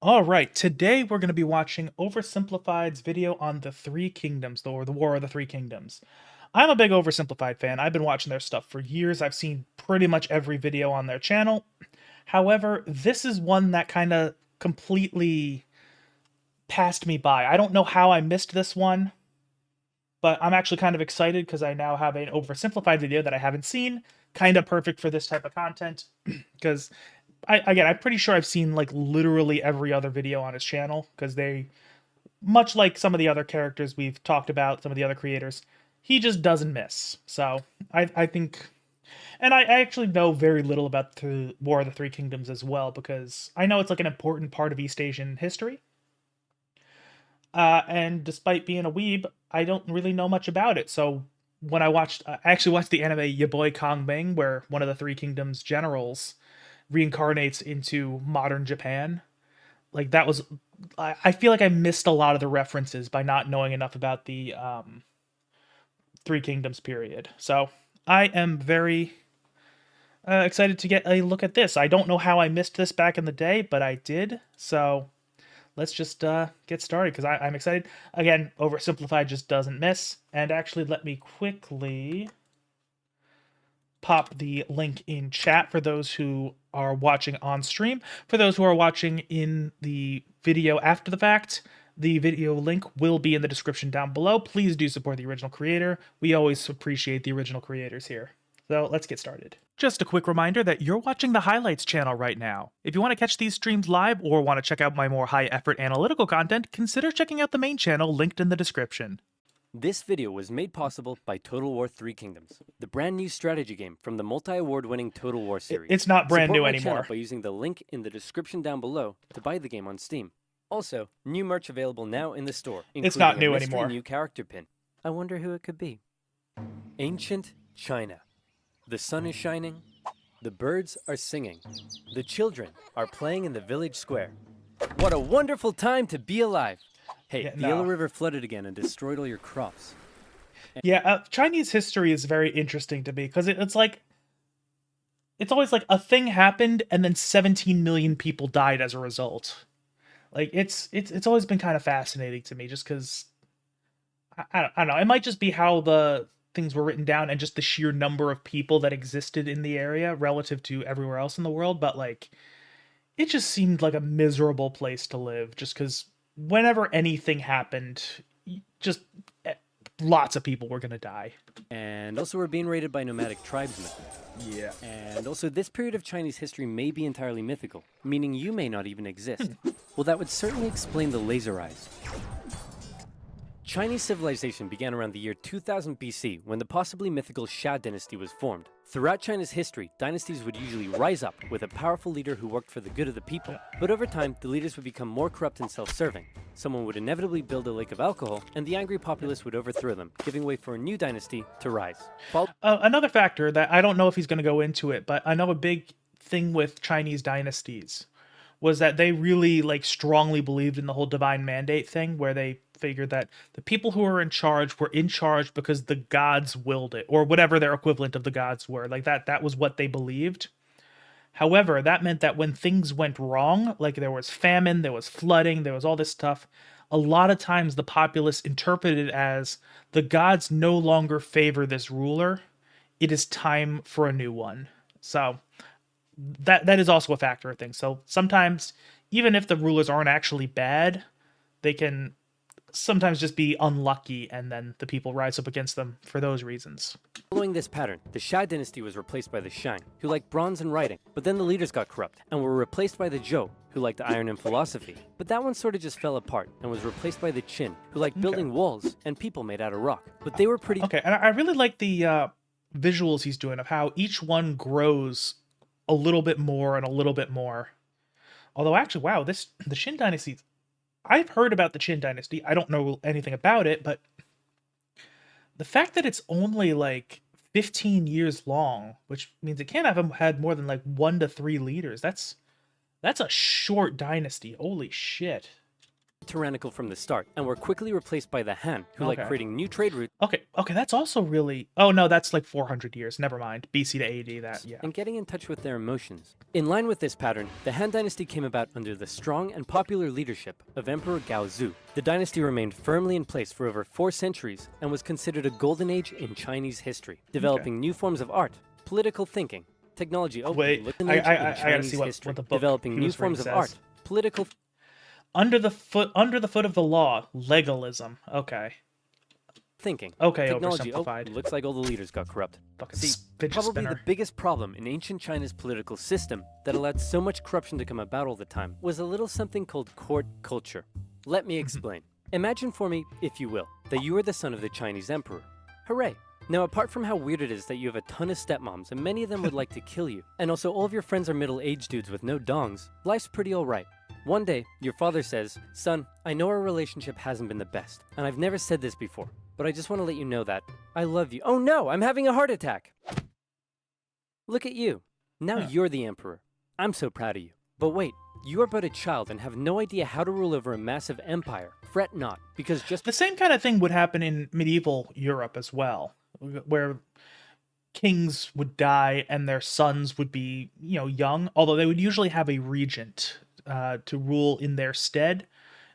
All right, today we're going to be watching Oversimplified's video on the Three Kingdoms, or the War of the Three Kingdoms. I'm a big Oversimplified fan. I've been watching their stuff for years. I've seen pretty much every video on their channel. However, this is one that kind of completely passed me by. I don't know how I missed this one, but I'm actually kind of excited because I now have an Oversimplified video that I haven't seen. Kind of perfect for this type of content because I'm pretty sure I've seen like literally every other video on his channel because they, much like some of the other characters we've talked about, some of the other creators, he just doesn't miss. So I think, and I actually know very little about the War of the Three Kingdoms as well because I know it's like an important part of East Asian history. And despite being a weeb, I don't really know much about it. So when I actually watched the anime Ya Boy Kong Ming, where one of the Three Kingdoms generals reincarnates into modern Japan. Like that was, I feel like I missed a lot of the references by not knowing enough about the Three Kingdoms period. So I am very excited to get a look at this. I don't know how I missed this back in the day, but I did. So let's just get started because I'm excited. Again, Oversimplified just doesn't miss. And actually, let me quickly pop the link in chat for those who are watching on stream. For those who are watching in the video after the fact, the video link will be in the description down below. Please do support the original creator. We always appreciate the original creators here. So let's get started. Just a quick reminder that you're watching the Highlights channel right now. If you want to catch these streams live or want to check out my more high-effort analytical content, consider checking out the main channel linked in the description. This video was made possible by Total War Three Kingdoms, the brand new strategy game from the multi-award winning Total War series. It's not brand Support new my anymore. channel by using the link in the description down below to buy the game on Steam. Also, new merch available now in the store, including It's not new a mystery anymore. new character pin. I wonder who it could be. Ancient China. The sun is shining. The birds are singing. The children are playing in the village square. What a wonderful time to be alive! Hey, the Yellow River flooded again and destroyed all your crops. Yeah, Chinese history is very interesting to me because it's like, it's always like a thing happened and then 17 million people died as a result. Like it's always been kind of fascinating to me just because I don't know. It might just be how the things were written down and just the sheer number of people that existed in the area relative to everywhere else in the world, but like it just seemed like a miserable place to live just because whenever anything happened, just lots of people were gonna die. And also we're being raided by nomadic tribesmen. Yeah. And also this period of Chinese history may be entirely mythical, meaning you may not even exist. Well, that would certainly explain the laser eyes. Chinese civilization began around the year 2000 BC when the possibly mythical Xia dynasty was formed. Throughout China's history, dynasties would usually rise up with a powerful leader who worked for the good of the people. But over time, the leaders would become more corrupt and self-serving. Someone would inevitably build a lake of alcohol, and the angry populace would overthrow them, giving way for a new dynasty to rise. Another factor that I don't know if he's going to go into it, but I know a big thing with Chinese dynasties was that they really like strongly believed in the whole divine mandate thing, where they figured that the people who were in charge because the gods willed it, or whatever their equivalent of the gods were. Like that was what they believed. However, that meant that when things went wrong, like there was famine, there was flooding, there was all this stuff, a lot of times the populace interpreted it as the gods no longer favor this ruler. It is time for a new one. So that is also a factor of things. So sometimes, even if the rulers aren't actually bad, they can sometimes just be unlucky, and then the people rise up against them for those reasons. Following this pattern, the Xia dynasty was replaced by the Shang, who liked bronze and writing, but then the leaders got corrupt, and were replaced by the Zhou, who liked iron and philosophy. But that one sort of just fell apart, and was replaced by the Qin, who liked building walls and people made out of rock. But they were pretty... Okay, and I really like the visuals he's doing of how each one grows a little bit more and a little bit more. Although actually, wow, the Qin dynasty, I've heard about the Qin dynasty. I don't know anything about it, but the fact that it's only like 15 years long, which means it can't have had more than like 1 to 3 leaders. That's a short dynasty. Holy shit. tyrannical from the start and were quickly replaced by the Han, who like Okay. creating new trade routes Okay, that's also really... Oh, no, that's like 400 years. Never mind. BC to AD, that, yeah. and getting in touch with their emotions. In line with this pattern, the Han Dynasty came about under the strong and popular leadership of Emperor Gaozu. The dynasty remained firmly in place for over 4 centuries and was considered a golden age in Chinese history, developing new forms of art, political thinking, technology. Oh, Wait, golden I age in gotta Chinese see history, what the book developing he new was reading forms of says. art, political Under the foot of the law, legalism. Okay. thinking, Okay, technology. Oh, oversimplified. looks like all the leaders got corrupt. Fucking See, fidget probably spinner. the biggest problem in ancient China's political system that allowed so much corruption to come about all the time was a little something called court culture. Let me explain. Imagine for me, if you will, that you are the son of the Chinese emperor. Hooray! Now, apart from how weird it is that you have a ton of stepmoms and many of them would like to kill you, and also all of your friends are middle-aged dudes with no dongs, life's pretty alright. One day, your father says, "Son, I know our relationship hasn't been the best, and I've never said this before, but I just want to let you know that I love you." Oh no, I'm having a heart attack! Look at you. Now you're the emperor. I'm so proud of you. But wait, you are but a child and have no idea how to rule over a massive empire. Fret not, because just The same kind of thing would happen in medieval Europe as well, where kings would die and their sons would be, young, although they would usually have a regent to rule in their stead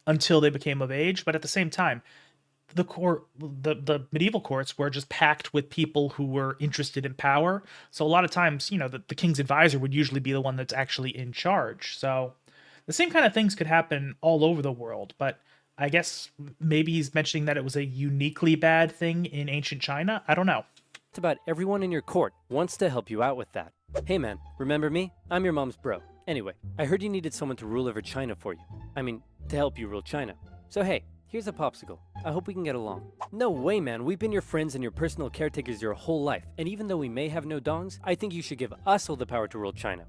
until they became of age. But at the same time, the medieval courts were just packed with people who were interested in power. So a lot of times, the king's advisor would usually be the one that's actually in charge. So the same kind of things could happen all over the world, but I guess maybe he's mentioning that it was a uniquely bad thing in ancient China. I don't know. about everyone in your court wants to help you out with that. Hey man, remember me? I'm your mom's bro. Anyway, I heard you needed someone to rule over China for you. I mean, to help you rule China. So hey, here's a popsicle. I hope we can get along. No way, man. We've been your friends and your personal caretakers your whole life. And even though we may have no dongs, I think you should give us all the power to rule China.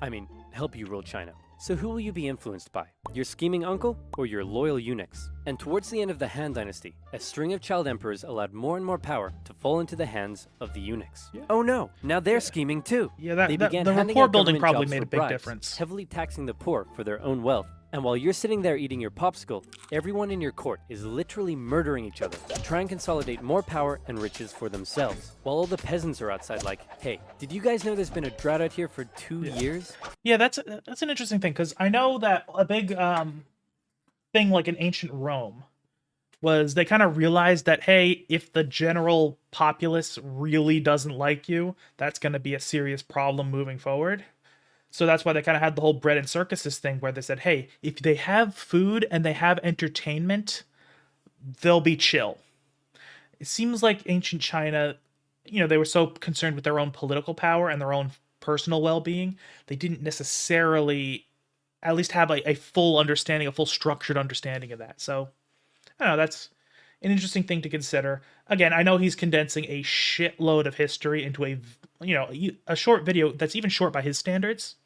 I mean, help you rule China. So who will you be influenced by? Your scheming uncle or your loyal eunuchs? And towards the end of the Han Dynasty, a string of child emperors allowed more and more power to fall into the hands of the eunuchs. Yeah. Oh no, now they're scheming too. Yeah, They began the handing rapport out building government probably jobs made for a big bribes, difference. heavily taxing the poor for their own wealth. And while you're sitting there eating your popsicle, everyone in your court is literally murdering each other to try and consolidate more power and riches for themselves. While all the peasants are outside like, hey, did you guys know there's been a drought out here for 2 years? Yeah, that's an interesting thing, because I know that a big thing like in ancient Rome was they kind of realized that, hey, if the general populace really doesn't like you, that's going to be a serious problem moving forward. So that's why they kind of had the whole bread and circuses thing where they said, hey, if they have food and they have entertainment, they'll be chill. It seems like ancient China, they were so concerned with their own political power and their own personal well-being, they didn't necessarily at least have a full understanding, a full structured understanding of that. So, I don't know, that's an interesting thing to consider. Again, I know he's condensing a shitload of history into a short video that's even short by his standards.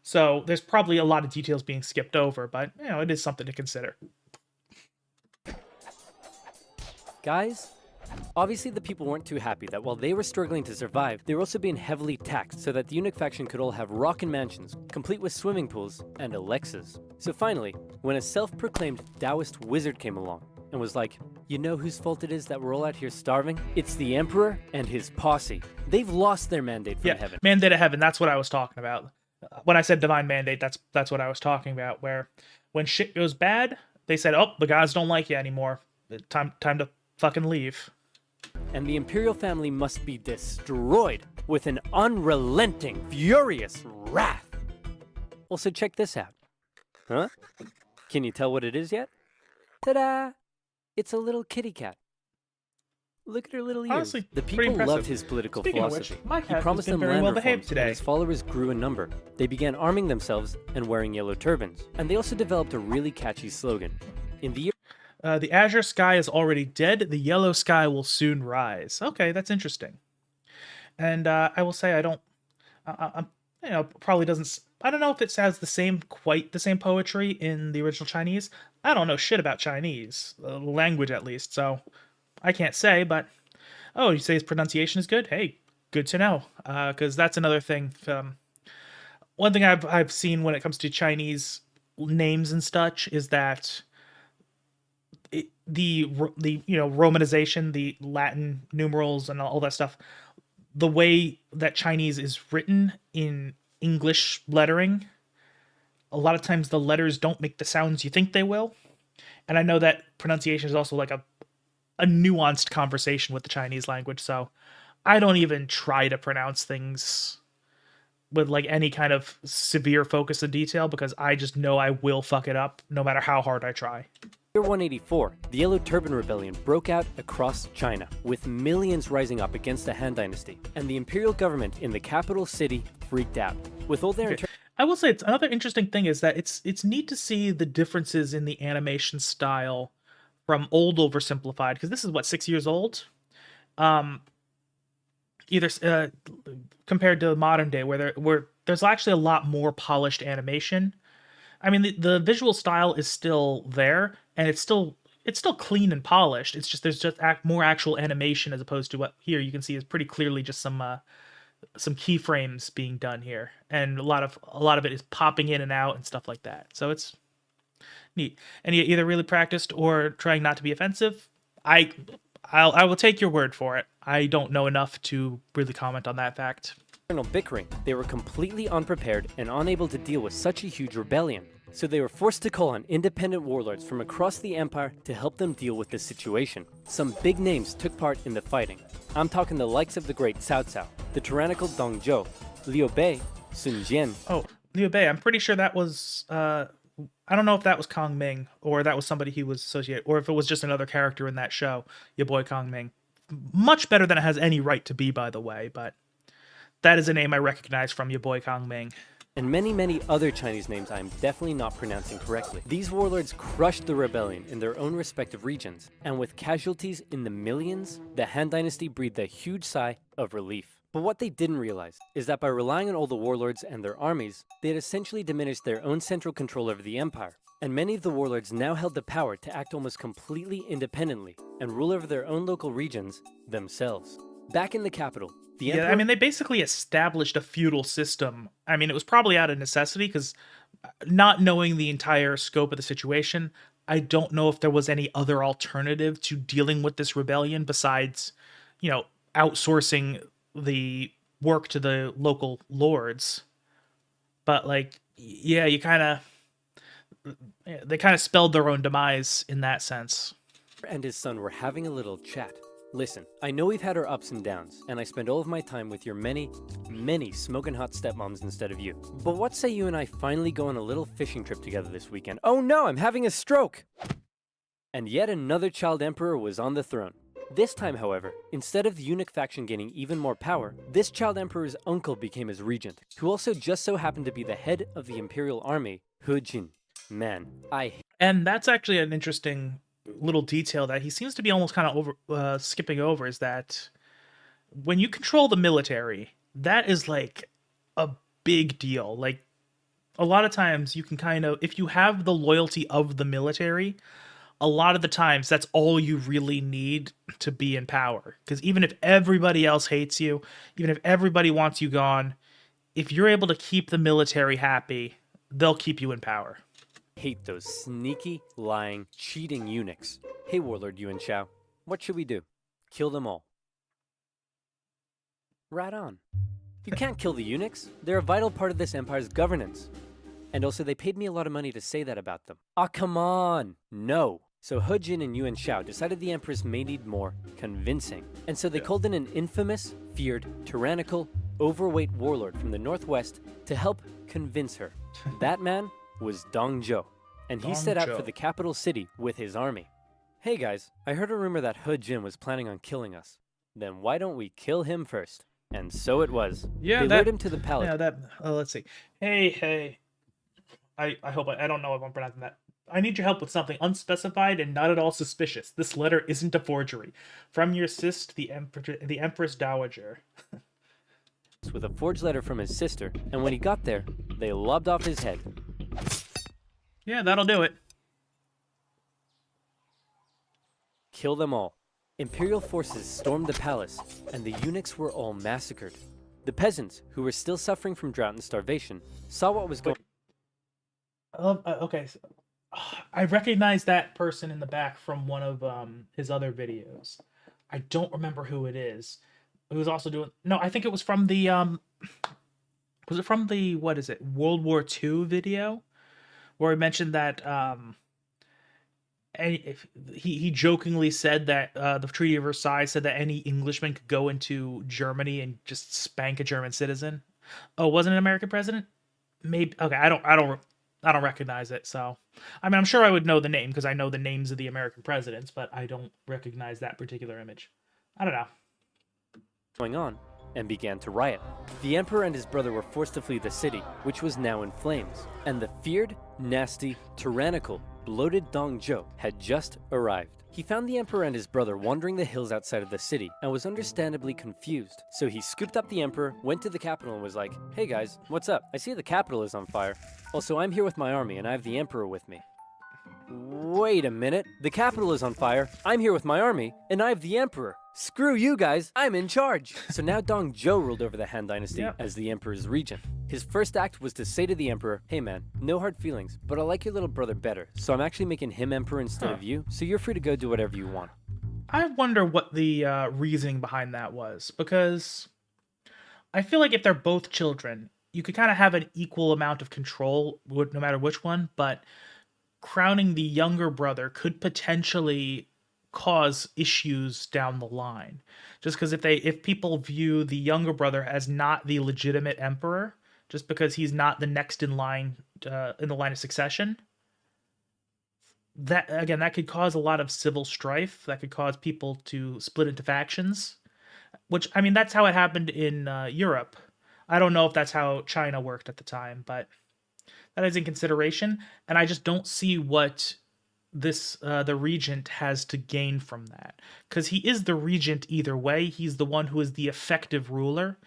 So there's probably a lot of details being skipped over, but it is something to consider. Guys, obviously the people weren't too happy that while they were struggling to survive, they were also being heavily taxed so that the eunuch faction could all have rockin' mansions, complete with swimming pools and Alexas. So finally, when a self-proclaimed Taoist wizard came along and was like, you know whose fault it is that we're all out here starving? It's the emperor and his posse. They've lost their mandate from heaven. Mandate of heaven, that's what I was talking about. When I said divine mandate, that's what I was talking about, where when shit goes bad, they said, oh, the gods don't like you anymore. Time to fucking leave. And the imperial family must be destroyed with an unrelenting, furious wrath. Also, check this out. Huh? Can you tell what it is yet? Ta-da! It's a little kitty cat. Look at her little ears. Honestly, the pretty people impressive. loved his political Speaking of which, philosophy. my He cat has promised been them very land well behaved reforms, today. and his followers grew in number. They began arming themselves and wearing yellow turbans. And they also developed a really catchy slogan. In the year the azure sky is already dead. The yellow sky will soon rise. Okay, that's interesting. And I will say I don't, probably doesn't. I don't know if it has quite the same poetry in the original Chinese. I don't know shit about Chinese language, at least, so I can't say. But oh, you say his pronunciation is good? Hey, good to know. Because that's another thing. One thing I've seen when it comes to Chinese names and such is that the Romanization, the Latin numerals and all that stuff, the way that Chinese is written in English lettering, a lot of times the letters don't make the sounds you think they will. And I know that pronunciation is also like a nuanced conversation with the Chinese language, so I don't even try to pronounce things with like any kind of severe focus and detail because I just know I will fuck it up no matter how hard I try. Year 184, the Yellow Turban Rebellion broke out across China, with millions rising up against the Han Dynasty, and the imperial government in the capital city freaked out. With all their I will say it's another interesting thing is that it's neat to see the differences in the animation style from old Oversimplified, because this is what, 6 years old, either compared to modern day, where there's actually a lot more polished animation. I mean, the visual style is still there, and it's still clean and polished. It's just there's just more actual animation as opposed to what here you can see is pretty clearly just some keyframes being done here, and a lot of it is popping in and out and stuff like that. So it's neat, and you either really practiced or trying not to be offensive. I will take your word for it. I don't know enough to really comment on that fact. Bickering, they were completely unprepared and unable to deal with such a huge rebellion. So they were forced to call on independent warlords from across the empire to help them deal with this situation. Some big names took part in the fighting. I'm talking the likes of the great Cao Cao, the tyrannical Dong Zhou, Liu Bei, Sun Jian. Oh, Liu Bei, I'm pretty sure that was I don't know if that was Kong Ming or that was somebody he was associated, or if it was just another character in that show, your boy Kong Ming. Much better than it has any right to be, by the way, but that is a name I recognize from your boy Kong Ming. And many, many other Chinese names I am definitely not pronouncing correctly. These warlords crushed the rebellion in their own respective regions, and with casualties in the millions, the Han Dynasty breathed a huge sigh of relief. But what they didn't realize is that by relying on all the warlords and their armies, they had essentially diminished their own central control over the empire. And many of the warlords now held the power to act almost completely independently and rule over their own local regions themselves. Back in the capital, the emperor... Yeah, I mean, they basically established a feudal system. I mean, it was probably out of necessity because not knowing the entire scope of the situation, I don't know if there was any other alternative to dealing with this rebellion besides, outsourcing the work to the local lords. But like, yeah, they kind of spelled their own demise in that sense. And his son were having a little chat. Listen, I know we've had our ups and downs, and I spend all of my time with your many, many smoking hot stepmoms instead of you. But what say you and I finally go on a little fishing trip together this weekend? Oh no, I'm having a stroke! And yet another child emperor was on the throne. This time, however, instead of the eunuch faction gaining even more power, this child emperor's uncle became his regent, who also just so happened to be the head of the imperial army, He Jin. Man, And that's actually an interesting little detail that he seems to be almost kind of skipping over, is that when you control the military, that is like a big deal. Like, a lot of times you can kind of, if you have the loyalty of the military, a lot of the times that's all you really need to be in power. Because even if everybody else hates you, even if everybody wants you gone, if you're able to keep the military happy, they'll keep you in power. Hate those sneaky, lying, cheating eunuchs. Hey, Warlord Yuan Shao, what should we do? Kill them all. Right on. You can't kill the eunuchs. They're a vital part of this empire's governance. And also, they paid me a lot of money to say that about them. Ah, come on! No. So He Jin and Yuan Shao decided the empress may need more convincing. And so they called in an infamous, feared, tyrannical, overweight warlord from the northwest to help convince her. That man was Dong Zhou, and he set out for the capital city with his army. Hey guys, I heard a rumor that He Jin was planning on killing us. Then why don't we kill him first? And so it was. Yeah, they lured him to the palace. Yeah, let's see. Hey. I hope I don't know if I'm pronouncing that. I need your help with something unspecified and not at all suspicious. This letter isn't a forgery. From your sis, the Empress Dowager. With a forged letter from his sister, and when he got there, they lobbed off his head. Yeah, that'll do it. Kill them all. Imperial forces stormed the palace, and the eunuchs were all massacred. The peasants, who were still suffering from drought and starvation, saw what was going on. Okay. I recognize that person in the back from one of his other videos. I don't remember who it is. It was also doing no, I think it was from the was it from the what is it, World War II video where he mentioned that if he jokingly said that the Treaty of Versailles said that any Englishman could go into Germany and just spank a German citizen. Oh, wasn't an American president? Maybe. Okay, I don't recognize it. So, I mean, I'm sure I would know the name because I know the names of the American presidents, but I don't recognize that particular image. I don't know. Going on and began to riot. The emperor and his brother were forced to flee the city, which was now in flames, and the feared, nasty, tyrannical, bloated Dong Zhuo had just arrived. He found the emperor and his brother wandering the hills outside of the city and was understandably confused. So he scooped up the emperor, went to the capital and was like, "Hey guys, what's up? I see the capital is on fire. Also, I'm here with my army and I have the emperor with me." Wait a minute, the capital is on fire, I'm here with my army, and I have the emperor. Screw you guys, I'm in charge. So now Dong Zhuo ruled over the Han Dynasty as the emperor's regent. His first act was to say to the emperor, "Hey man, no hard feelings, but I like your little brother better, so I'm actually making him emperor instead of you, so you're free to go do whatever you want." I wonder what the reasoning behind that was, because I feel like if they're both children, you could kind of have an equal amount of control, no matter which one, but crowning the younger brother could potentially cause issues down the line. Just because if people view the younger brother as not the legitimate emperor, just because he's not the next in line in the line of succession, that could cause a lot of civil strife. That could cause people to split into factions. Which, I mean, that's how it happened in Europe. I don't know if that's how China worked at the time, but that is in consideration, and I just don't see what the regent has to gain from that, because he is the regent either way. He's the one who is the effective ruler,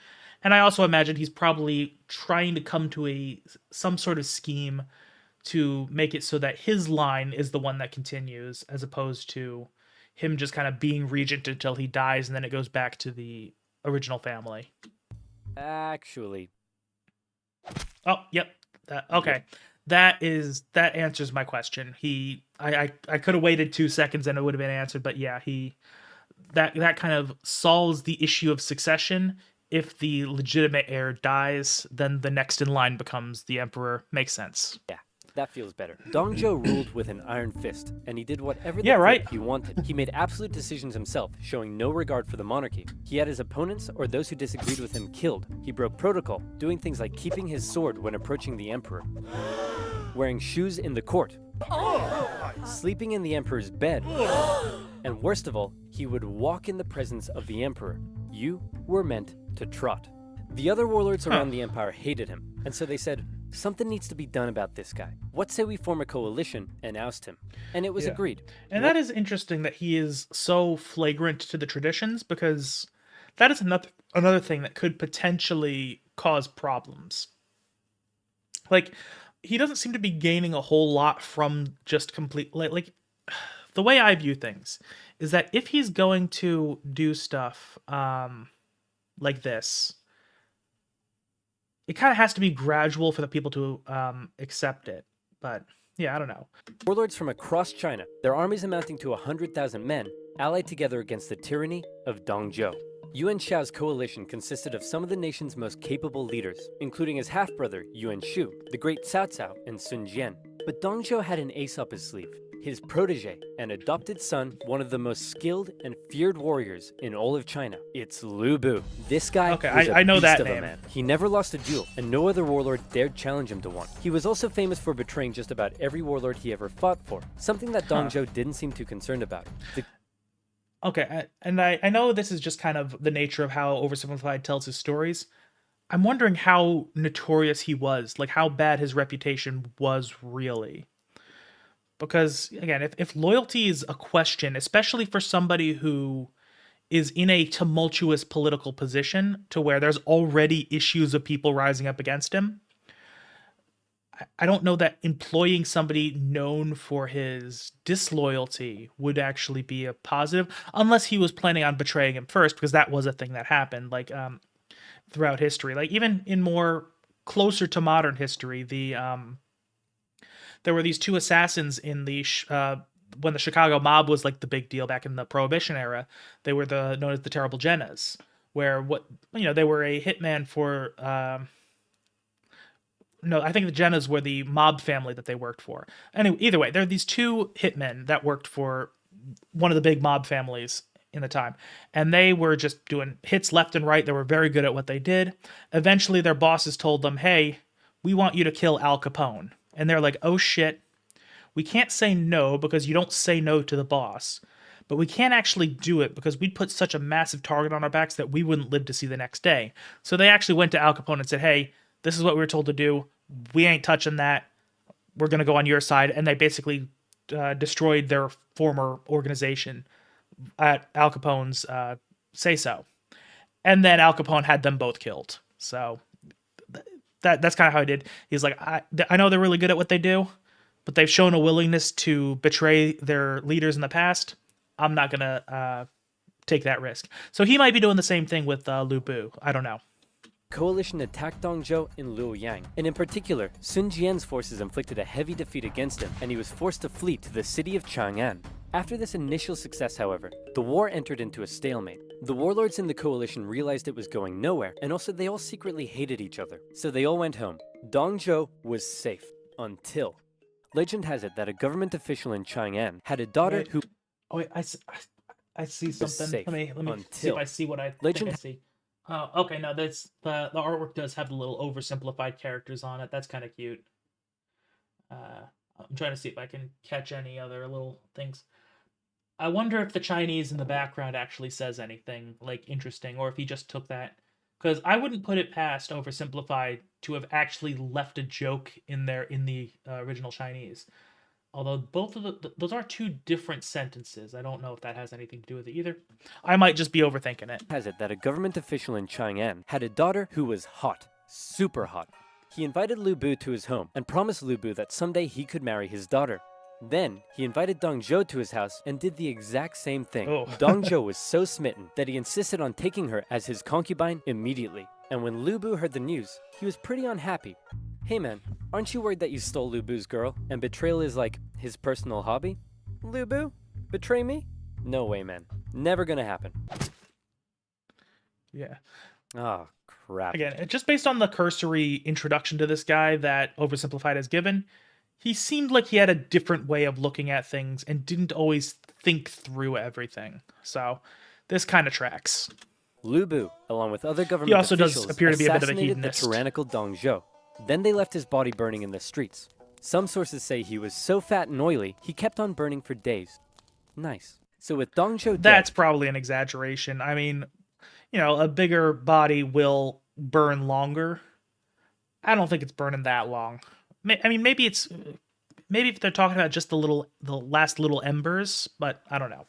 and I also imagine he's probably trying to come to some sort of scheme to make it so that his line is the one that continues, as opposed to him just kind of being regent until he dies, and then it goes back to the original family. Actually. Oh, yep. Okay. That answers my question. I could have waited 2 seconds and it would have been answered, but yeah, that kind of solves the issue of succession. If the legitimate heir dies, then the next in line becomes the emperor. Makes sense. Yeah, that feels better. Dong Zhuo ruled with an iron fist, and he did whatever he wanted. He made absolute decisions himself, showing no regard for the monarchy. He had his opponents or those who disagreed with him killed. He broke protocol, doing things like keeping his sword when approaching the emperor, wearing shoes in the court, sleeping in the emperor's bed, and worst of all, he would walk in the presence of the emperor. You were meant to trot. The other warlords around the empire hated him, and so they said, "Something needs to be done about this guy. What say we form a coalition and oust him?" And it was agreed. And that is interesting that he is so flagrant to the traditions, because that is another thing that could potentially cause problems. Like, he doesn't seem to be gaining a whole lot from just complete like the way I view things is that if he's going to do stuff like this, it kind of has to be gradual for the people to accept it. But yeah, I don't know. Warlords from across China, their armies amounting to 100,000 men, allied together against the tyranny of Dong Zhuo. Yuan Shao's coalition consisted of some of the nation's most capable leaders, including his half-brother Yuan Shu, the great Cao Cao, and Sun Jian. But Dong Zhuo had an ace up his sleeve. His protege and adopted son, one of the most skilled and feared warriors in all of China. It's Lu Bu. This guy was a beast of a man. He never lost a duel, and no other warlord dared challenge him to one. He was also famous for betraying just about every warlord he ever fought for, something that Dong Zhuo didn't seem too concerned about. Okay, and I know this is just kind of the nature of how Oversimplified tells his stories. I'm wondering how notorious he was, like how bad his reputation was really. Because, again, if loyalty is a question, especially for somebody who is in a tumultuous political position to where there's already issues of people rising up against him, I don't know that employing somebody known for his disloyalty would actually be a positive, unless he was planning on betraying him first, because that was a thing that happened, like, throughout history. Like, even in more closer to modern history, the there were these two assassins in the when the Chicago mob was like the big deal back in the Prohibition era. They were known as the Terrible Jennas, where they were a hitman for. No, I think the Jennas were the mob family that they worked for. Anyway, either way, there are these two hitmen that worked for one of the big mob families in the time, and they were just doing hits left and right. They were very good at what they did. Eventually, their bosses told them, "Hey, we want you to kill Al Capone," and they're like, "Oh shit, we can't say no because you don't say no to the boss, but we can't actually do it because we'd put such a massive target on our backs that we wouldn't live to see the next day." So they actually went to Al Capone and said, "Hey, this is what we were told to do. We ain't touching that. We're going to go on your side." And they basically destroyed their former organization at Al Capone's say-so. And then Al Capone had them both killed. So that's kind of how he did. He's like, I know they're really good at what they do, but they've shown a willingness to betray their leaders in the past. I'm not going to take that risk. So he might be doing the same thing with Lu Bu. I don't know. Coalition attacked Dong Zhuo in Luoyang, and in particular, Sun Jian's forces inflicted a heavy defeat against him, and he was forced to flee to the city of Chang'an. After this initial success, however, the war entered into a stalemate. The warlords in the coalition realized it was going nowhere, and also they all secretly hated each other, so they all went home. Dong Zhuo was safe, until... Legend has it that a government official in Chang'an had a daughter who... Oh wait, I see something. Safe Let me see if I see what I think I see. Oh, okay, no, that's the artwork does have the little oversimplified characters on it. That's kind of cute. I'm trying to see if I can catch any other little things. I wonder if the Chinese in the background actually says anything like interesting, or if he just took that. Because I wouldn't put it past Oversimplified to have actually left a joke in there in the original Chinese. Although both of those are two different sentences. I don't know if that has anything to do with it either. I might just be overthinking it. Has it that a government official in Chang'an had a daughter who was hot, super hot. He invited Lu Bu to his home and promised Lu Bu that someday he could marry his daughter. Then, he invited Dong Zhuo to his house and did the exact same thing. Oh. Dong Zhuo was so smitten that he insisted on taking her as his concubine immediately. And when Lu Bu heard the news, he was pretty unhappy. Hey man, aren't you worried that you stole Lu Bu's girl and betrayal is like his personal hobby? Lu Bu? Betray me? No way, man. Never gonna happen. Yeah. Oh, crap. Again, just based on the cursory introduction to this guy that Oversimplified has given, he seemed like he had a different way of looking at things and didn't always think through everything. So this kind of tracks. Lu Bu, along with other government He also officials, does appear to be a bit of a assassinated hedonist. the tyrannical Dong Zhuo. Then they left his body burning in the streets. Some sources say he was so fat and oily, he kept on burning for days. Nice. So with Dong Zhuo dead, That's probably an exaggeration. I mean, a bigger body will burn longer. I don't think it's burning that long. I mean, maybe if they're talking about just the last little embers, but I don't know.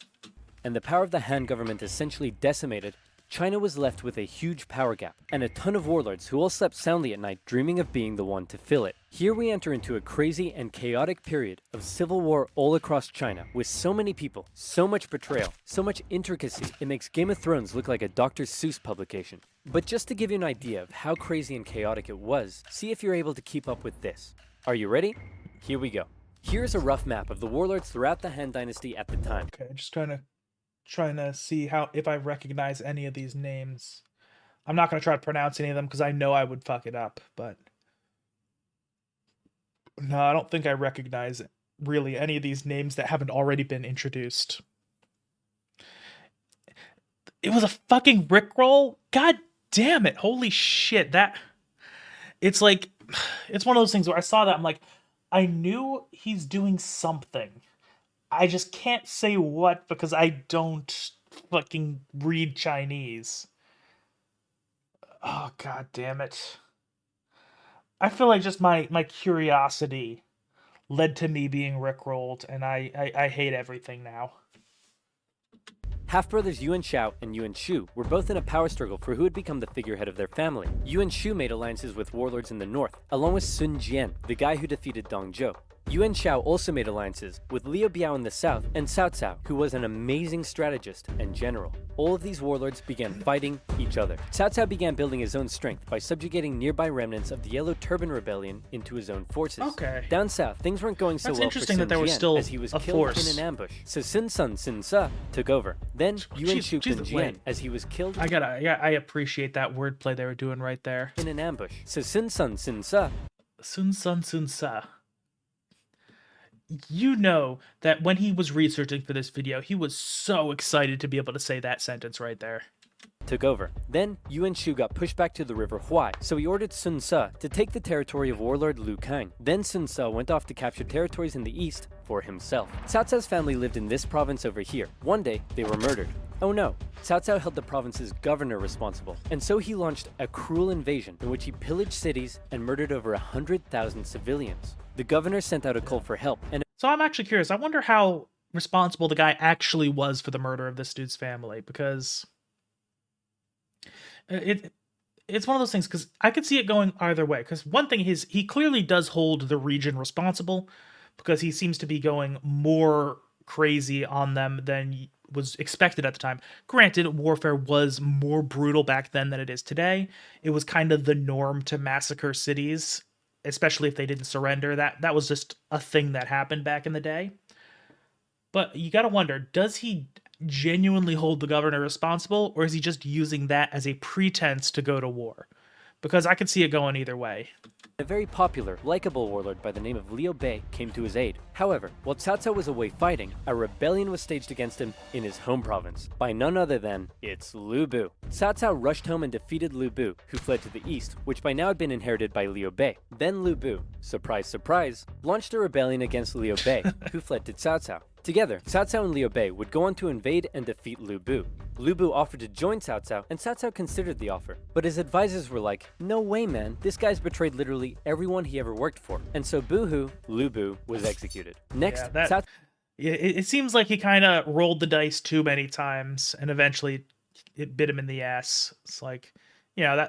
and the power of the Han government essentially decimated, China was left with a huge power gap, and a ton of warlords who all slept soundly at night dreaming of being the one to fill it. Here we enter into a crazy and chaotic period of civil war all across China, with so many people, so much betrayal, so much intricacy, it makes Game of Thrones look like a Dr. Seuss publication. But just to give you an idea of how crazy and chaotic it was, see if you're able to keep up with this. Are you ready? Here we go. Here's a rough map of the warlords throughout the Han Dynasty at the time. Okay, just trying to see if I recognize any of these names. I'm not going to try to pronounce any of them because I know I would fuck it up, but no, I don't think I recognize really any of these names that haven't already been introduced. It was a fucking Rickroll? God damn it. Holy shit. It's one of those things where I saw that, I'm like, I knew he's doing something. I just can't say what because I don't fucking read Chinese. Oh, god damn it. I feel like just my curiosity led to me being rickrolled, and I hate everything now. Half-brothers Yuan Shao and Yuan Shu were both in a power struggle for who would become the figurehead of their family. Yuan Shu made alliances with warlords in the north, along with Sun Jian, the guy who defeated Dong Zhuo. Yuan Shao also made alliances with Liu Biao in the south and Cao Cao, who was an amazing strategist and general. All of these warlords began fighting each other. Cao Cao began building his own strength by subjugating nearby remnants of the Yellow Turban Rebellion into his own forces. Okay. Down south, things weren't going so That's well for interesting that Sun there was Jian, still as he was a killed force. in an ambush. So Sun Sun Sun Sa took over. Then Yuan Shu Kun Jian, wait. as he was killed I appreciate that wordplay they were doing right there. in an ambush. So Sun Sun Sun Sa. Sun Sun Sun Sa. You know that when he was researching for this video, he was so excited to be able to say that sentence right there. Took over. Then Yuan Shu got pushed back to the river Huai, so he ordered Sun Ce to take the territory of warlord Lu Kang. Then Sun Ce went off to capture territories in the east for himself. Cao Cao's family lived in this province over here. One day, they were murdered. Oh no, Cao Cao held the province's governor responsible, and so he launched a cruel invasion in which he pillaged cities and murdered over 100,000 civilians. The governor sent out a call for help, and So I'm actually curious. I wonder how responsible the guy actually was for the murder of this dude's family, because it's one of those things, because I could see it going either way. Because one thing is, he clearly does hold the region responsible, because he seems to be going more crazy on them than was expected at the time. Granted, warfare was more brutal back then than it is today. It was kind of the norm to massacre cities, especially if they didn't surrender. That was just a thing that happened back in the day. But you got to wonder, does he genuinely hold the governor responsible, or is he just using that as a pretense to go to war? Because I could see it going either way. a very popular, likable warlord by the name of Liu Bei came to his aid. However, while Cao Cao was away fighting, a rebellion was staged against him in his home province by none other than it's Lu Bu. Cao Cao rushed home and defeated Lu Bu, who fled to the east, which by now had been inherited by Liu Bei. Then Lu Bu, surprise surprise, launched a rebellion against Liu Bei, who fled to Cao Cao. Together, Cao Cao and Liu Bei would go on to invade and defeat Lu Bu. Lu Bu offered to join Cao Cao, and Cao Cao considered the offer. But his advisors were like, no way man, this guy's betrayed literally everyone he ever worked for. And so boo-hoo, Lu Bu was executed. Next, Cao it seems like he kind of rolled the dice too many times, and eventually it bit him in the ass. It's like, you know,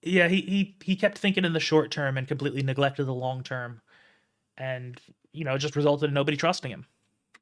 he kept thinking in the short term and completely neglected the long term. And, you know, it just resulted in nobody trusting him.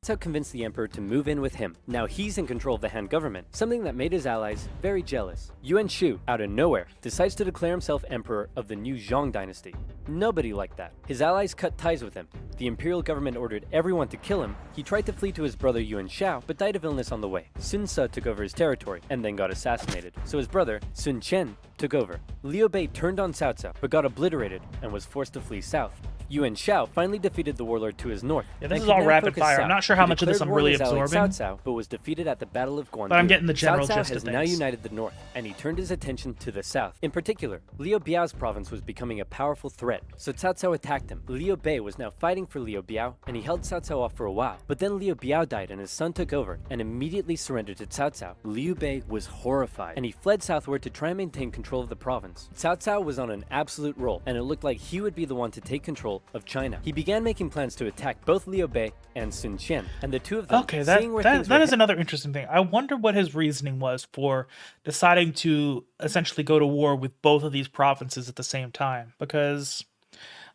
Cao Cao convinced the emperor to move in with him. Now he's in control of the Han government, something that made his allies very jealous. Yuan Shu, out of nowhere, decides to declare himself emperor of the new Zhong dynasty. Nobody liked that. His allies cut ties with him. The imperial government ordered everyone to kill him. He tried to flee to his brother Yuan Shao, but died of illness on the way. Sun Ce took over his territory, and then got assassinated. So his brother, Sun Chen, took over. Liu Bei turned on Cao Cao, but got obliterated, and was forced to flee south. Yuan Shao finally defeated the warlord to his north. Yeah, this is all rapid fire. I'm not sure how much of this I'm really absorbing. Cao Cao, but was defeated at the Battle of Guandu. But I'm getting the general Cao Cao gist of has things. now united the north, and he turned his attention to the south. In particular, Liu Biao's province was becoming a powerful threat, so Cao Cao attacked him. Liu Bei was now fighting for Liu Biao, and he held Cao Cao off for a while. But then Liu Biao died, and his son took over, and immediately surrendered to Cao Cao. Liu Bei was horrified, and he fled southward to try and maintain control of the province. Cao Cao was on an absolute roll, and it looked like he would be the one to take control of China. He began making plans to attack both Liu Bei and Sun Chen, and the two of them, Okay, seeing where things that were is another interesting thing. I wonder what his reasoning was for deciding to essentially go to war with both of these provinces at the same time. Because,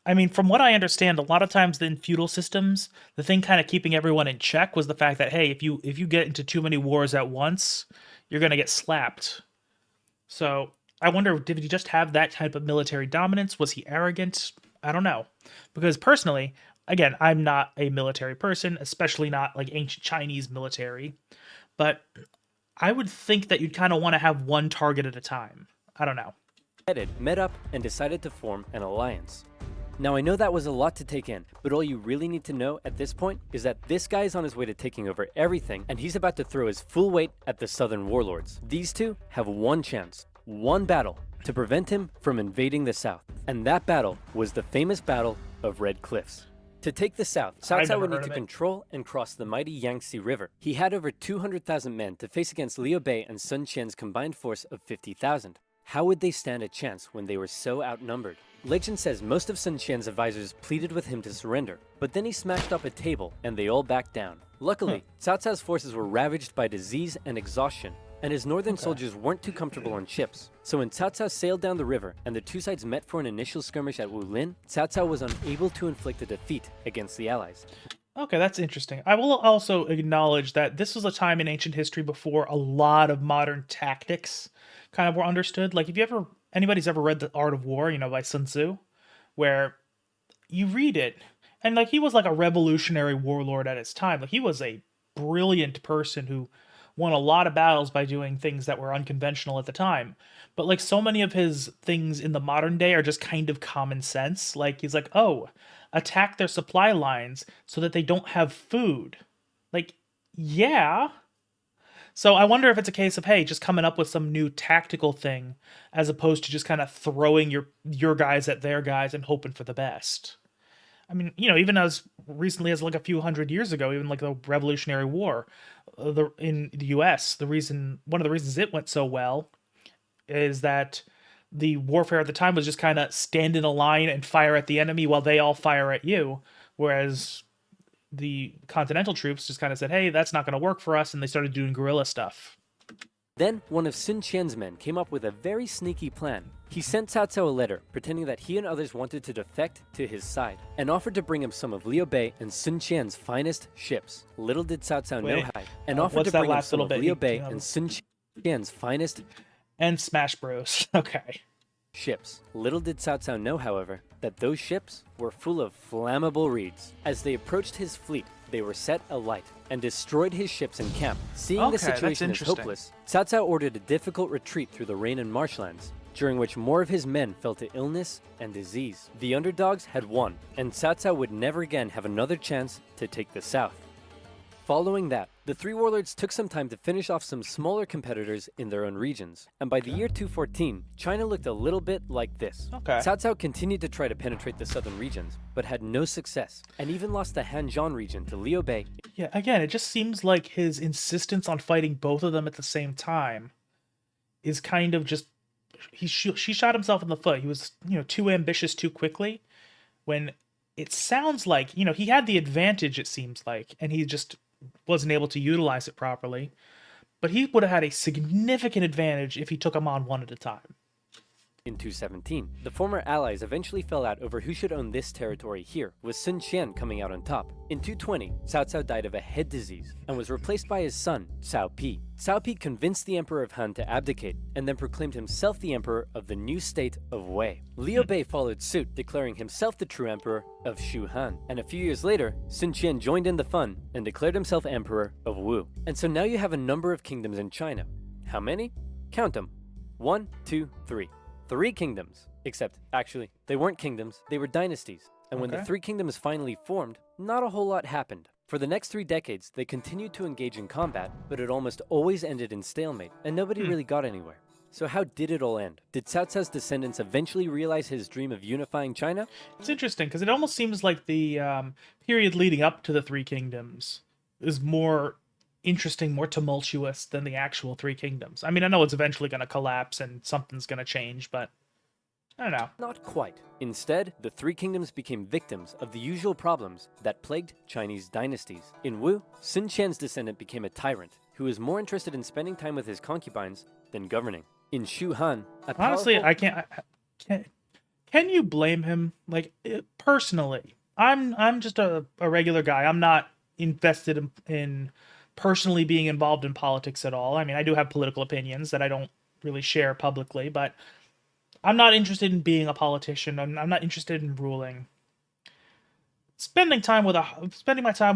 I mean, from what I understand, a lot of times in feudal systems, the thing kind of keeping everyone in check was the fact that, hey, if you get into too many wars at once, you're going to get slapped. So I wonder, did he just have that type of military dominance? Was he arrogant? I don't know. Because personally, again, I'm not a military person, especially not like ancient Chinese military, but I would think that you'd kind of want to have one target at a time. I don't know. met up and decided to form an alliance. Now I know that was a lot to take in, but all you really need to know at this point is that this guy is on his way to taking over everything, and he's about to throw his full weight at the southern warlords. These two have one chance, one battle, to prevent him from invading the south. And that battle was the famous Battle of Red Cliffs. To take the south, Cao Cao would need to control and cross the mighty Yangtze River. He had over 200,000 men to face against Liu Bei and Sun Qian's combined force of 50,000. How would they stand a chance when they were so outnumbered? Legend says most of Sun Qian's advisors pleaded with him to surrender, but then he smashed up a table and they all backed down. Luckily, Cao Cao's forces were ravaged by disease and exhaustion, and his northern Okay. soldiers weren't too comfortable on ships. So when Cao Cao sailed down the river and the two sides met for an initial skirmish at Wulin, Cao Cao was unable to inflict a defeat against the allies. Okay, that's interesting. I will also acknowledge that this was a time in ancient history before a lot of modern tactics kind of were understood. Like, if you ever anybody's ever read The Art of War, by Sun Tzu, where you read it, and like he was like a revolutionary warlord at his time. Like he was a brilliant person who won a lot of battles by doing things that were unconventional at the time. But like so many of his things in the modern day are just kind of common sense. Like he's like, "Oh, attack their supply lines so that they don't have food." Like, yeah. So I wonder if it's a case of, hey, just coming up with some new tactical thing as opposed to just kind of throwing your guys at their guys and hoping for the best. I mean, even as recently as like a few hundred years ago, even like the Revolutionary War, in the U.S., one of the reasons it went so well is that the warfare at the time was just kind of stand in a line and fire at the enemy while they all fire at you, whereas the continental troops just kind of said, "Hey, that's not going to work for us," and they started doing guerrilla stuff. Then, one of Sun Qian's men came up with a very sneaky plan. He sent Cao Cao a letter, pretending that he and others wanted to defect to his side, and offered to bring him some of Liu Bei and Sun Qian's finest ships. Little did Cao Cao know how, and offered what's to that bring him last some little of bit? Liu Bei and Sun Qian's finest And Smash Bros. Okay. ships. Little did Cao Cao know, however, that those ships were full of flammable reeds. As they approached his fleet, they were set alight and destroyed his ships in camp. Seeing the Okay, that's situation as interesting. hopeless, Cao Cao ordered a difficult retreat through the rain and marshlands, during which more of his men fell to illness and disease. The underdogs had won, and Cao Cao would never again have another chance to take the south. Following that, the three warlords took some time to finish off some smaller competitors in their own regions, and by the year 214, China looked a little bit like this. Okay. Cao Cao continued to try to penetrate the southern regions, but had no success, and even lost the Hanzhong region to Liu Bei. Yeah, again, it just seems like his insistence on fighting both of them at the same time is kind of just she shot himself in the foot. He was, too ambitious too quickly when it sounds like, he had the advantage, it seems like, and he just wasn't able to utilize it properly. But he would have had a significant advantage if he took them on one at a time. In 217, the former allies eventually fell out over who should own this territory here, with Sun Qian coming out on top. In 220, Cao Cao died of a head disease and was replaced by his son, Cao Pi. Cao Pi convinced the Emperor of Han to abdicate and then proclaimed himself the Emperor of the new state of Wei. Liu Bei followed suit, declaring himself the true Emperor of Shu Han. And a few years later, Sun Qian joined in the fun and declared himself Emperor of Wu. And so now you have a number of kingdoms in China. How many? Count them. 1, 2, 3. 3 kingdoms. Except, actually, they weren't kingdoms, they were dynasties. And when the 3 kingdoms finally formed, not a whole lot happened. For the next 3 decades, they continued to engage in combat, but it almost always ended in stalemate, and nobody really got anywhere. So how did it all end? Did Cao Cao's descendants eventually realize his dream of unifying China? It's interesting because it almost seems like the period leading up to the Three Kingdoms is more interesting, more tumultuous than the actual Three Kingdoms. I mean, I know it's eventually going to collapse and something's going to change, but I don't know. Not quite. Instead, the 3 kingdoms became victims of the usual problems that plagued Chinese dynasties. In Wu, Sun Qian's descendant became a tyrant who was more interested in spending time with his concubines than governing. In Shu Han, Honestly, I can't. Can you blame him? Like, personally, I'm just a regular guy. I'm not invested in personally being involved in politics at all. I mean, I do have political opinions that I don't really share publicly, but I'm not interested in being a politician. I'm not interested in ruling. Spending my time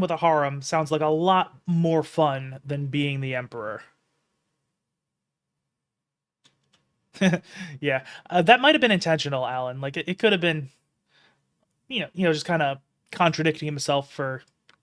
with a harem sounds like a lot more fun than being the emperor. Yeah, that might have been intentional, Alan. Like it could have been, just kind of contradicting himself for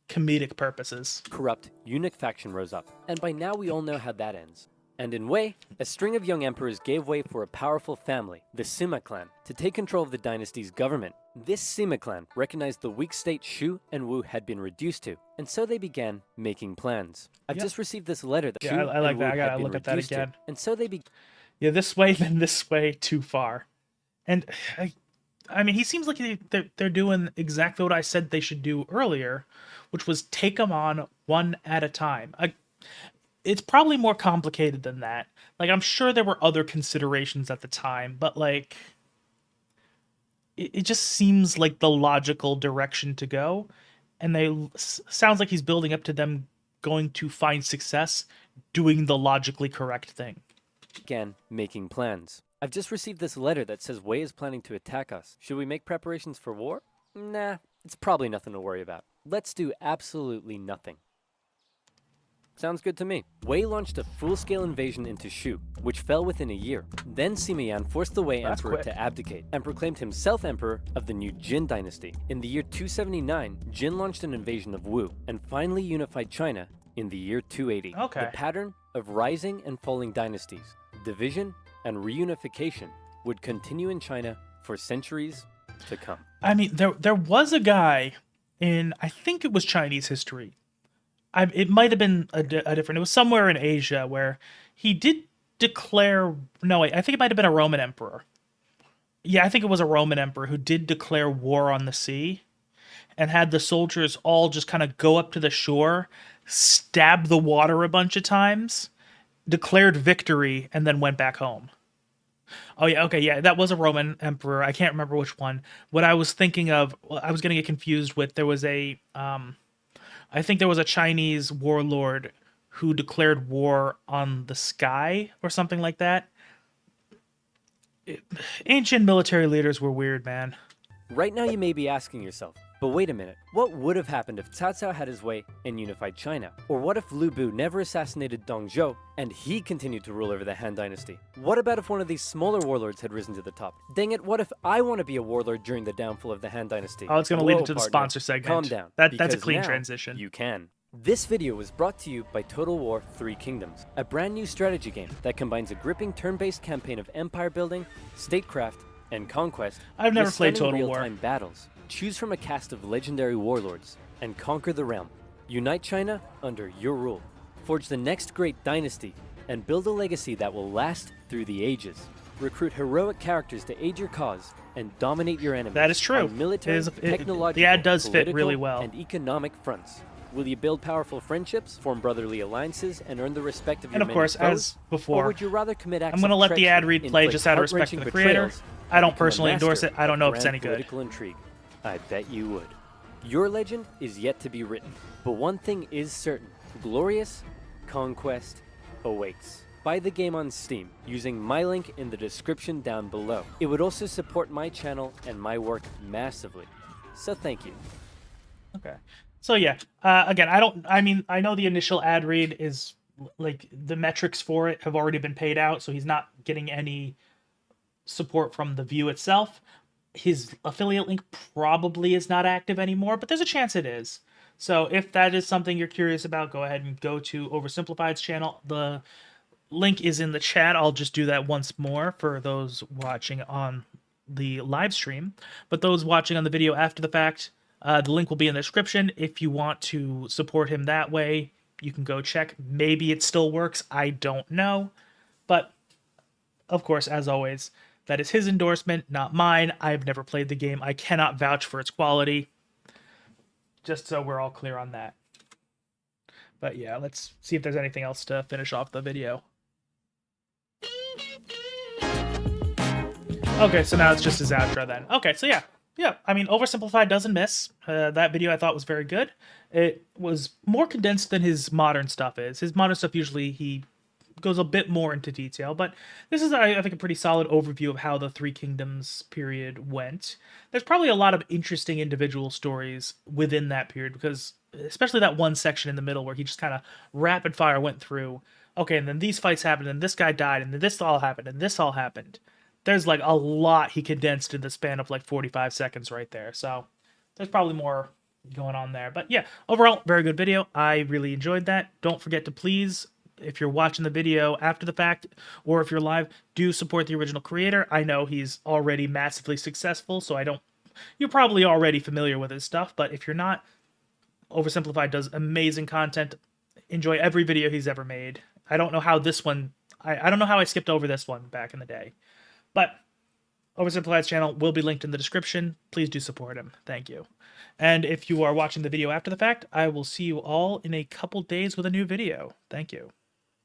comedic purposes. Corrupt eunuch faction rose up, and by now we all know how that ends. And in Wei, a string of young emperors gave way for a powerful family, the Sima clan, to take control of the dynasty's government. This Sima clan recognized the weak state Shu and Wu had been reduced to, and so they began making plans. I've just received this letter that Shu I like and that. Wu I gotta had been look at that reduced to, again. and so they began. Yeah, this way, then this way, too far. And I mean, he seems like they're doing exactly what I said they should do earlier, which was take them on one at a time. it's probably more complicated than that. Like, I'm sure there were other considerations at the time, but like it just seems like the logical direction to go, and sounds like he's building up to them going to find success doing the logically correct thing. Again, making plans. I've just received this letter that says Wei is planning to attack us. Should we make preparations for war? Nah, it's probably nothing to worry about. Let's do absolutely nothing. Sounds good to me. Wei launched a full-scale invasion into Shu, which fell within a year. Then Sima Yan forced the Wei That's emperor quick. to abdicate and proclaimed himself emperor of the new Jin dynasty. In the year 279, Jin launched an invasion of Wu and finally unified China in the year 280. Okay. The pattern of rising and falling dynasties, division, and reunification would continue in China for centuries to come. I mean, there was a guy in, I think it was Chinese history. It might have been a different. It was somewhere in Asia where he did declare. No, wait, I think it might have been a Roman emperor. Yeah, I think it was a Roman emperor who did declare war on the sea, and had the soldiers all just kind of go up to the shore, stab the water a bunch of times, declared victory, and then went back home. Oh yeah, okay, yeah, that was a Roman emperor. I can't remember which one. What I was thinking of, I was getting it confused with. There was a, I think there was a Chinese warlord who declared war on the sky or something like that. Ancient military leaders were weird, man. Right now you may be asking yourself, but wait a minute, what would have happened if Cao Cao had his way and unified China? Or what if Lu Bu never assassinated Dong Zhou and he continued to rule over the Han Dynasty? What about if one of these smaller warlords had risen to the top? Dang it, what if I want to be a warlord during the downfall of the Han Dynasty? Oh, it's going to lead into the partner, sponsor segment. Calm down. That's a because clean now transition. You can. This video was brought to you by Total War 3 Kingdoms, a brand new strategy game that combines a gripping turn-based campaign of empire building, statecraft, and conquest. I've never with played stunning Total War. real-time battles. Choose from a cast of legendary warlords and conquer the realm. Unite China under your rule. Forge the next great dynasty and build a legacy that will last through the ages. Recruit heroic characters to aid your cause and dominate your enemies. That is true. On military, technological, the ad does fit really political, well. and economic fronts. Will you build powerful friendships, form brotherly alliances, and earn the respect of your And of many course, foes? as before, Or would you rather commit acts I'm going to of let the ad treachery, read play inflict just out of respect for heart-wrenching the creator. betrayals, I don't become a personally endorse master it. I don't know if it's grand any good. Political intrigue. I bet you would. Your legend is yet to be written, but one thing is certain: glorious conquest awaits. Buy the game on Steam using my link in the description down below. It would also support my channel and my work massively. So thank you. Okay. So yeah, again, I know the initial ad read is like the metrics for it have already been paid out, so he's not getting any support from the view itself. His affiliate link probably is not active anymore, but there's a chance it is. So if that is something you're curious about, go ahead and go to Oversimplified's channel. The link is in the chat. I'll just do that once more for those watching on the live stream. But those watching on the video after the fact, the link will be in the description. If you want to support him that way, you can go check. Maybe it still works. I don't know. But, of course, as always, that is his endorsement, not mine. I've never played the game. I cannot vouch for its quality. Just so we're all clear on that. But yeah, let's see if there's anything else to finish off the video. Okay, so now it's just his outro then. Okay, so yeah. Yeah, I mean, Oversimplified doesn't miss. That video I thought was very good. It was more condensed than his modern stuff is. His modern stuff usually he goes a bit more into detail, but this is, I think, a pretty solid overview of how the Three Kingdoms period went. There's probably a lot of interesting individual stories within that period, because especially that one section in the middle where he just kind of rapid fire went through, okay, and then these fights happened, and this guy died, and then this all happened, and this all happened. There's like a lot he condensed in the span of like 45 seconds right there. So there's probably more going on there. But yeah, overall, very good video. I really enjoyed that. Don't forget to please, if you're watching the video after the fact, or if you're live, do support the original creator. I know he's already massively successful, so you're probably already familiar with his stuff, but if you're not, Oversimplified does amazing content. Enjoy every video he's ever made. I don't know how this one, I don't know how I skipped over this one back in the day. But Oversimplified's channel will be linked in the description. Please do support him. Thank you. And if you are watching the video after the fact, I will see you all in a couple days with a new video. Thank you.